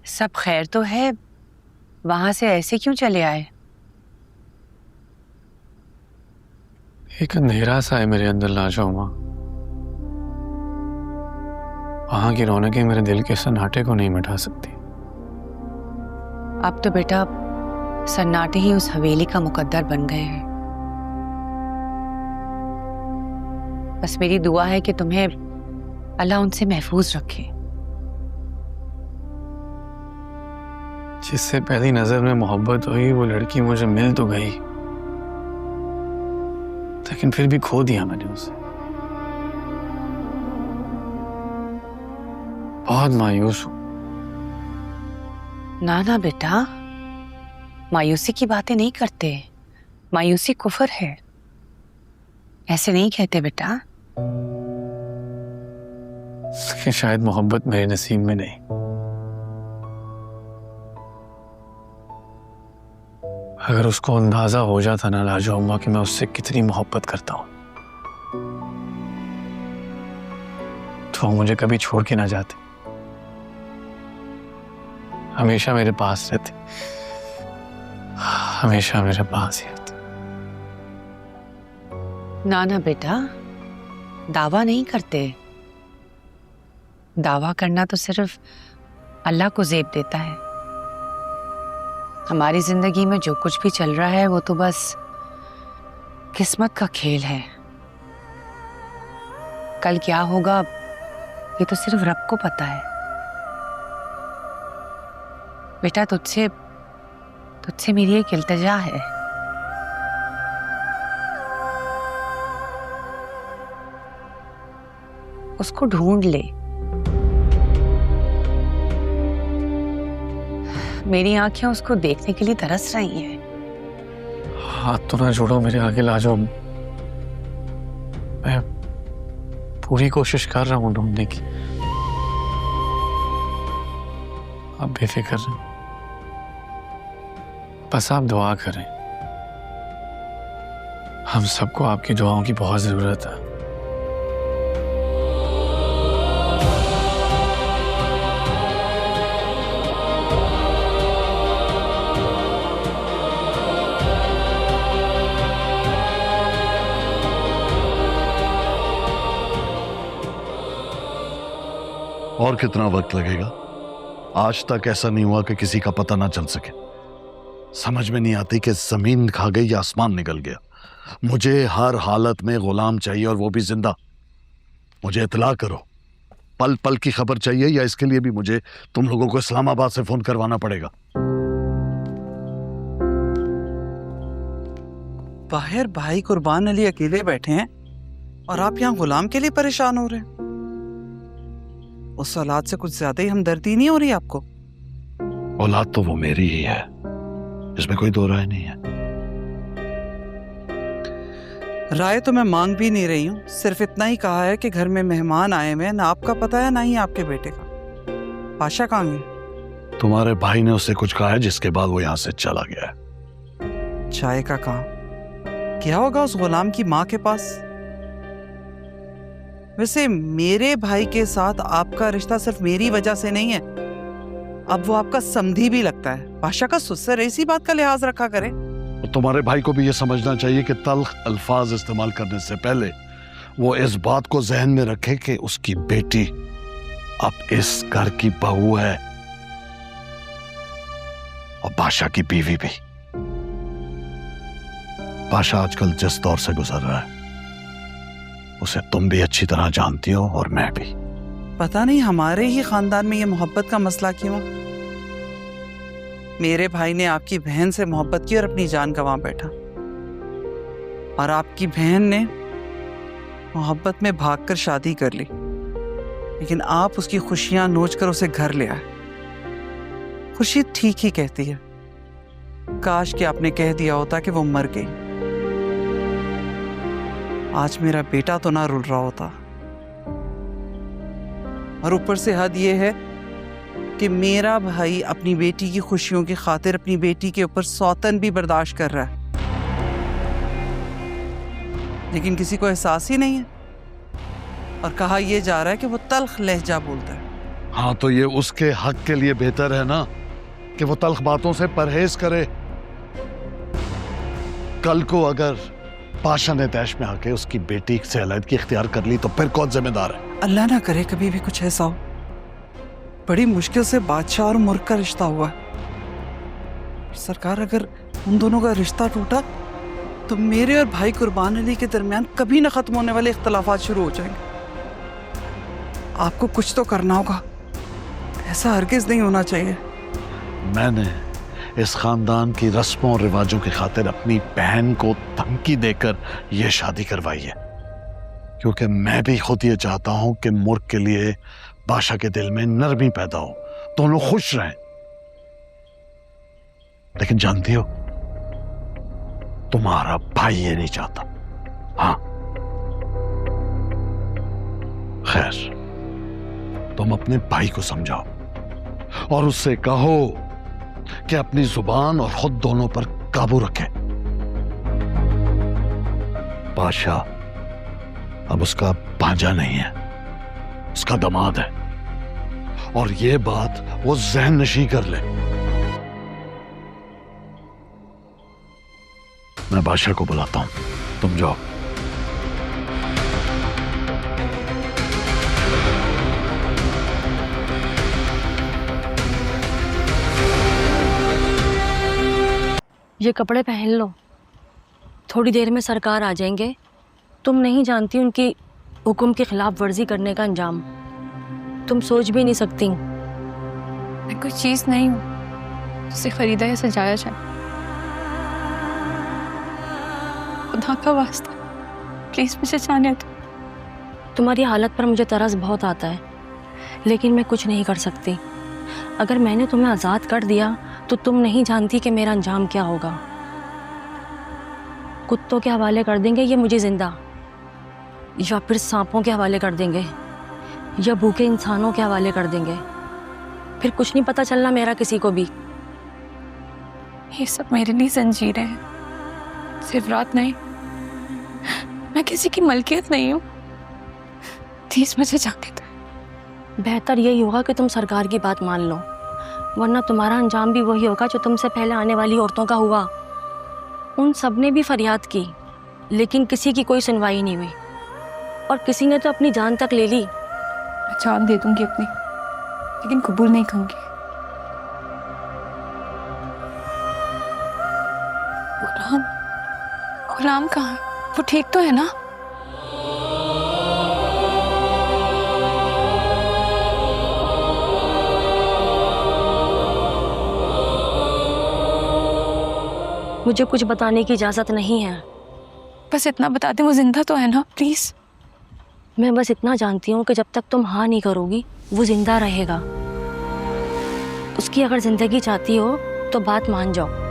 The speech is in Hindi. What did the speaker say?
सब खैर तो है, वहां से ऐसे क्यों चले आए? एक अंधेरा सा है मेरे अंदर लाजो माँ। वहां की रौनकें मेरे दिल के सन्नाटे को नहीं मिटा सकती। अब तो बेटा सन्नाटे ही उस हवेली का मुकद्दर बन गए हैं। बस मेरी दुआ है कि तुम्हें अल्लाह उनसे महफूज रखे। जिससे पहली नजर में मोहब्बत हुई वो लड़की मुझे मिल तो गई, लेकिन फिर भी खो दिया मैंने उसे। बहुत मायूस हूं। ना ना बेटा, मायूसी की बातें नहीं करते। मायूसी कुफर है, ऐसे नहीं कहते बेटा। लेकिन शायद मोहब्बत मेरे नसीब में नहीं। अगर उसको अंदाजा हो जाता ना लाजो अम्मा कि मैं उससे कितनी मोहब्बत करता हूं, तो वो मुझे कभी छोड़ के ना जाते, हमेशा मेरे पास रहते, हमेशा मेरे पास ही रहते। ना ना बेटा, दावा नहीं करते। दावा करना तो सिर्फ अल्लाह को ज़ेब देता है। हमारी जिंदगी में जो कुछ भी चल रहा है वो तो बस किस्मत का खेल है। कल क्या होगा ये तो सिर्फ रब को पता है। बेटा तुझसे मेरी एक इल्तिजा है। उसको ढूंढ ले। मेरी आंखें उसको देखने के लिए तरस रही हैं। हाथ तो ना जोड़ो मेरे आगे लाजो। मैं पूरी कोशिश कर रहा हूं ढूंढने की। आप बेफिक्र रहें, बस आप दुआ करें। हम सबको आपकी दुआओं की बहुत जरूरत है। और कितना वक्त लगेगा? आज तक ऐसा नहीं हुआ कि किसी का पता ना चल सके। समझ में नहीं आती कि जमीन खा गई या आसमान निकल गया। मुझे हर हालत में गुलाम चाहिए, और वो भी जिंदा। मुझे इत्तला करो। पल पल की खबर चाहिए, या इसके लिए भी मुझे तुम लोगों को इस्लामाबाद से फोन करवाना पड़ेगा? बाहर भाई कुर्बान अली अकेले बैठे हैं और आप यहाँ गुलाम के लिए परेशान हो रहे हैं। उस औलाद से कुछ ज्यादा ही हमदर्दी नहीं हो रही आपको? औलाद तो वो मेरी ही है, इसमें कोई दो राय नहीं है। राय तो मैं मांग भी नहीं रही हूँ, सिर्फ इतना ही कहा है कि घर में मेहमान आए हुए हैं। ना आपका पता है ना ही आपके बेटे का। पाशा कहाँ गया? तुम्हारे भाई ने उससे कुछ कहा है, जिसके बाद वो यहाँ से चला गया है। चाय का काम क्या होगा उस गुलाम की माँ के पास? वैसे मेरे भाई के साथ आपका रिश्ता सिर्फ मेरी वजह से नहीं है, अब वो आपका समधी भी लगता है। पाशा का सुसर इसी बात का लिहाज रखा करे। तो तुम्हारे भाई को भी ये समझना चाहिए कि तल्ख अल्फाज इस्तेमाल करने से पहले वो इस बात को जहन में रखे कि उसकी बेटी अब इस घर की बहू है, और बादशाह की बीवी भी। बादशाह आजकल जिस दौर से गुजर रहा है उसे तुम भी अच्छी तरह जानती हो, और मैं भी। पता नहीं हमारे ही खानदान में ये मोहब्बत का मसला क्यों? मेरे भाई ने आपकी बहन से मोहब्बत की और अपनी जान गंवा बैठा, और आपकी बहन ने मोहब्बत में भागकर शादी कर ली, लेकिन आप उसकी खुशियां नोचकर उसे घर ले आए। खुशी ठीक ही कहती है। काश कि आपने कह दिया होता कि वो मर गई, आज मेरा बेटा तो ना रुल रहा होता। और ऊपर से हद ये है कि मेरा भाई अपनी बेटी की खुशियों की खातिर अपनी बेटी के ऊपर सौतन भी बर्दाश्त कर रहा है, लेकिन किसी को एहसास ही नहीं है। और कहा यह जा रहा है कि वो तल्ख लहजा बोलता है। हाँ तो ये उसके हक के लिए बेहतर है ना कि वो तल्ख बातों से परहेज करे। कल को अगर पाशा ने तैश में आके उसकी बेटी से अलहदगी इख्तियार कर ली तो फिर कौन जिम्मेदार है? अल्लाह ना करे कभी भी कुछ ऐसा हो। बड़ी मुश्किल से बादशाह और मुल्क का रिश्ता हुआ है। सरकार, अगर उन दोनों का रिश्ता टूटा तो मेरे और भाई कुर्बान अली के दरमियान कभी ना खत्म होने वाले इख्तलाफात शुरू हो जाएंगे। आपको कुछ तो करना होगा, ऐसा हरगिज नहीं होना चाहिए। मैंने इस खानदान की रस्मों और रिवाजों की खातिर अपनी बहन को धमकी देकर यह शादी करवाई है, क्योंकि मैं भी खुद ये चाहता हूं कि मुल्क के लिए बादशाह के दिल में नरमी पैदा हो, दोनों खुश रहें। लेकिन जानती हो, तुम्हारा भाई ये नहीं चाहता। हाँ खैर, तुम अपने भाई को समझाओ और उससे कहो कि अपनी जुबान और खुद दोनों पर काबू रखे। बादशाह अब उसका भांजा नहीं है, उसका दामाद है, और ये बात वो ज़हन नशी कर ले। मैं बादशाह को बुलाता हूं, तुम जाओ। ये कपड़े पहन लो, थोड़ी देर में सरकार आ जाएंगे। तुम नहीं जानती उनकी हुक्म की खिलाफ वर्जी करने का अंजाम, तुम सोच भी नहीं सकती। मैं कोई चीज़ नहीं हूँ जिसे खरीदा या सजाया जाए। खुदा का वास्ता प्लीज़ मुझे जाने दो। तुम्हारी हालत पर मुझे तरस बहुत आता है, लेकिन मैं कुछ नहीं कर सकती। अगर मैंने तुम्हें आज़ाद कर दिया तो तुम नहीं जानती कि मेरा अंजाम क्या होगा। कुत्तों के हवाले कर देंगे ये मुझे जिंदा, या फिर सांपों के हवाले कर देंगे, या भूखे इंसानों के हवाले कर देंगे। फिर कुछ नहीं पता चलना मेरा किसी को भी। ये सब मेरे लिए जंजीरें हैं, सिर्फ रात नहीं। मैं किसी की मलकियत नहीं हूँ, प्लीज मुझे जाने दो। बेहतर यही होगा कि तुम सरकार की बात मान लो, वरना तुम्हारा अंजाम भी वही होगा जो तुमसे पहले आने वाली औरतों का हुआ। उन सब ने भी फरियाद की, लेकिन किसी की कोई सुनवाई नहीं हुई, और किसी ने तो अपनी जान तक ले ली। मैं जान दे दूंगी अपनी, लेकिन कबूल नहीं करूंगी। गुलाम, गुलाम कहाँ है? वो ठीक तो है ना? मुझे कुछ बताने की इजाज़त नहीं है। बस इतना बता दे वो जिंदा तो है ना, प्लीज। मैं बस इतना जानती हूँ कि जब तक तुम हाँ नहीं करोगी वो जिंदा रहेगा। उसकी अगर जिंदगी चाहती हो तो बात मान जाओ।